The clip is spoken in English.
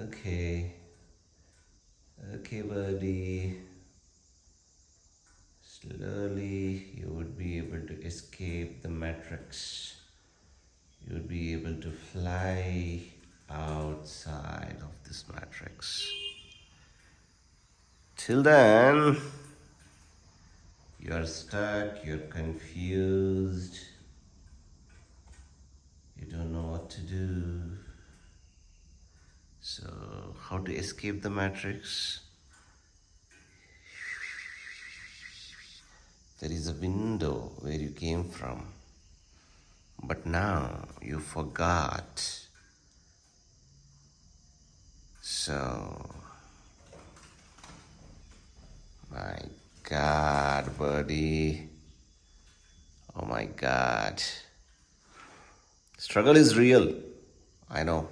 Okay. Okay, buddy. Slowly, you would be able to escape the matrix. You would be able to fly outside of this matrix. Till then, you're stuck, you're confused, you don't know what to do. So, how to escape the matrix? There is a window where you came from, but now you forgot. So, my God, buddy. Oh my God. Struggle is real. I know.